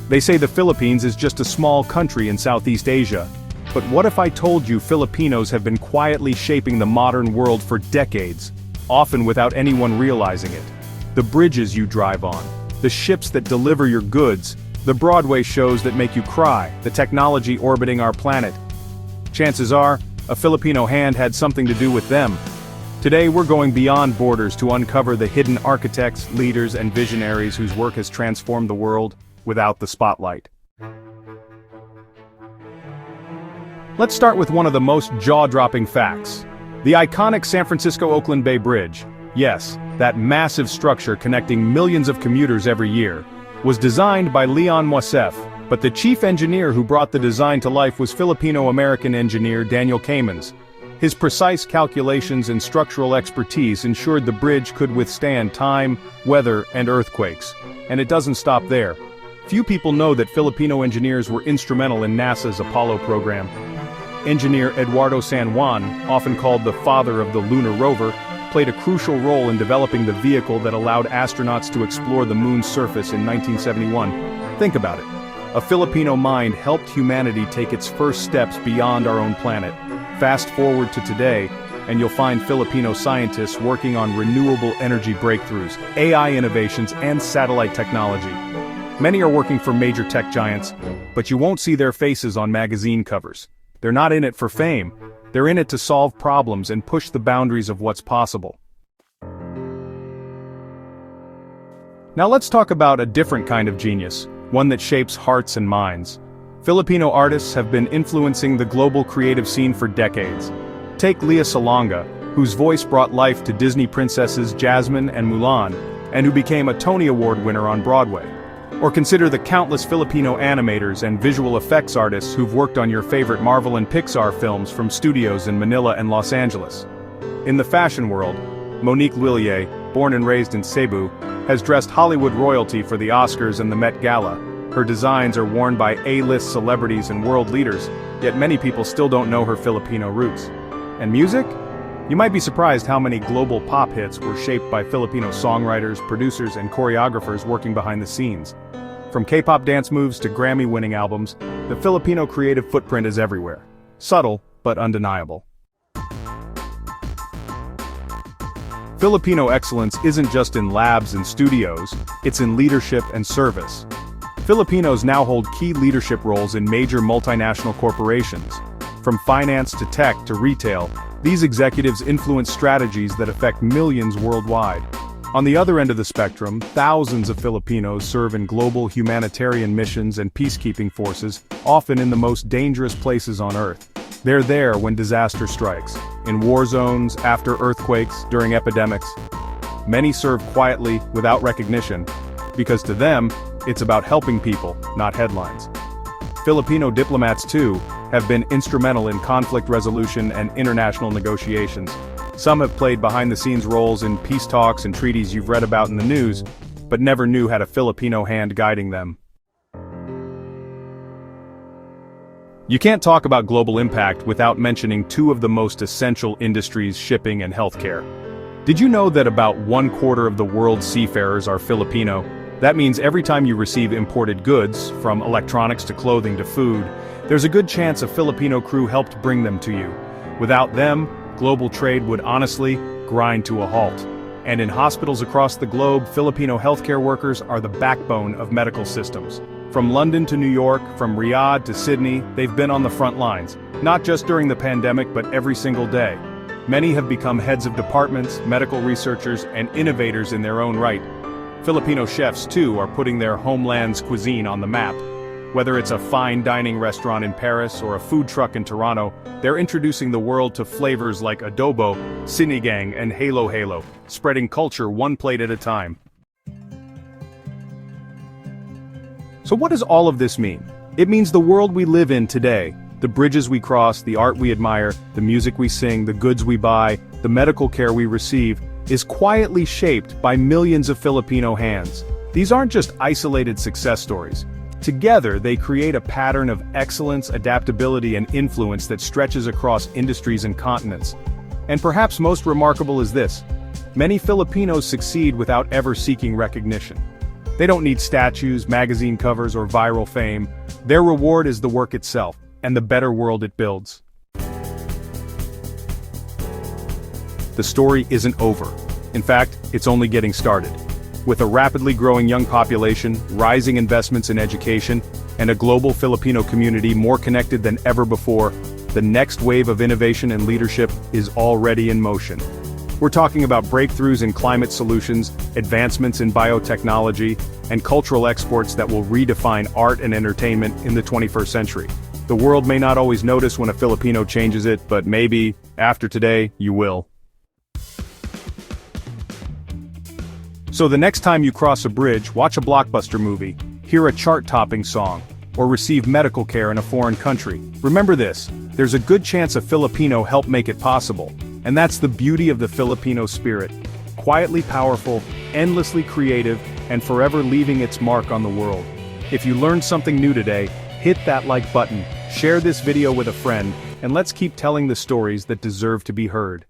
They say the Philippines is just a small country in Southeast Asia. But what if I told you Filipinos have been quietly shaping the modern world for decades, often without anyone realizing it? The bridges you drive on, the ships that deliver your goods, the Broadway shows that make you cry, the technology orbiting our planet. Chances are, a Filipino hand had something to do with them. Today we're going beyond borders to uncover the hidden architects, leaders, and visionaries whose work has transformed the world without the spotlight. Let's start with one of the most jaw-dropping facts. The iconic San Francisco-Oakland Bay Bridge, yes, that massive structure connecting millions of commuters every year, was designed by Leon Moisef, but the chief engineer who brought the design to life was Filipino-American engineer Daniel Caymans. His precise calculations and structural expertise ensured the bridge could withstand time, weather, and earthquakes. And it doesn't stop there. Few people know that Filipino engineers were instrumental in NASA's Apollo program. Engineer Eduardo San Juan, often called the father of the lunar rover, played a crucial role in developing the vehicle that allowed astronauts to explore the moon's surface in 1971. Think about it. A Filipino mind helped humanity take its first steps beyond our own planet. Fast forward to today, and you'll find Filipino scientists working on renewable energy breakthroughs, AI innovations, and satellite technology. Many are working for major tech giants, but you won't see their faces on magazine covers. They're not in it for fame. They're in it to solve problems and push the boundaries of what's possible. Now let's talk about a different kind of genius, one that shapes hearts and minds. Filipino artists have been influencing the global creative scene for decades. Take Lea Salonga, whose voice brought life to Disney princesses Jasmine and Mulan, and who became a Tony Award winner on Broadway. Or consider the countless Filipino animators and visual effects artists who've worked on your favorite Marvel and Pixar films from studios in Manila and Los Angeles. In the fashion world, Monique Lhuillier, born and raised in Cebu, has dressed Hollywood royalty for the Oscars and the Met Gala. Her designs are worn by A-list celebrities and world leaders, yet many people still don't know her Filipino roots. And music? You might be surprised how many global pop hits were shaped by Filipino songwriters, producers, and choreographers working behind the scenes. From K-pop dance moves to Grammy-winning albums, the Filipino creative footprint is everywhere. Subtle, but undeniable. Filipino excellence isn't just in labs and studios, it's in leadership and service. Filipinos now hold key leadership roles in major multinational corporations. From finance to tech to retail, these executives influence strategies that affect millions worldwide. On the other end of the spectrum, thousands of Filipinos serve in global humanitarian missions and peacekeeping forces, often in the most dangerous places on Earth. They're there when disaster strikes, in war zones, after earthquakes, during epidemics. Many serve quietly, without recognition, because to them, it's about helping people, not headlines. Filipino diplomats, too, have been instrumental in conflict resolution and international negotiations. Some have played behind-the-scenes roles in peace talks and treaties you've read about in the news, but never knew had a Filipino hand guiding them. You can't talk about global impact without mentioning two of the most essential industries: shipping and healthcare. Did you know that about 1/4 of the world's seafarers are Filipino? That means every time you receive imported goods, from electronics to clothing to food, there's a good chance a Filipino crew helped bring them to you. Without them, global trade would honestly grind to a halt. And in hospitals across the globe, Filipino healthcare workers are the backbone of medical systems. From London to New York, from Riyadh to Sydney, they've been on the front lines, not just during the pandemic but every single day. Many have become heads of departments, medical researchers, and innovators in their own right. Filipino chefs, too, are putting their homeland's cuisine on the map. Whether it's a fine dining restaurant in Paris or a food truck in Toronto, they're introducing the world to flavors like adobo, sinigang, and halo-halo, spreading culture one plate at a time. So what does all of this mean? It means the world we live in today, the bridges we cross, the art we admire, the music we sing, the goods we buy, the medical care we receive, is quietly shaped by millions of Filipino hands. These aren't just isolated success stories. Together, they create a pattern of excellence, adaptability, and influence that stretches across industries and continents. And perhaps most remarkable is this: many Filipinos succeed without ever seeking recognition. They don't need statues, magazine covers, or viral fame. Their reward is the work itself, and the better world it builds. The story isn't over. In fact, it's only getting started. With a rapidly growing young population, rising investments in education, and a global Filipino community more connected than ever before, the next wave of innovation and leadership is already in motion. We're talking about breakthroughs in climate solutions, advancements in biotechnology, and cultural exports that will redefine art and entertainment in the 21st century. The world may not always notice when a Filipino changes it, but maybe, after today, you will. So the next time you cross a bridge, watch a blockbuster movie, hear a chart-topping song, or receive medical care in a foreign country, remember this: there's a good chance a Filipino helped make it possible. And that's the beauty of the Filipino spirit. Quietly powerful, endlessly creative, and forever leaving its mark on the world. If you learned something new today, hit that like button, share this video with a friend, and let's keep telling the stories that deserve to be heard.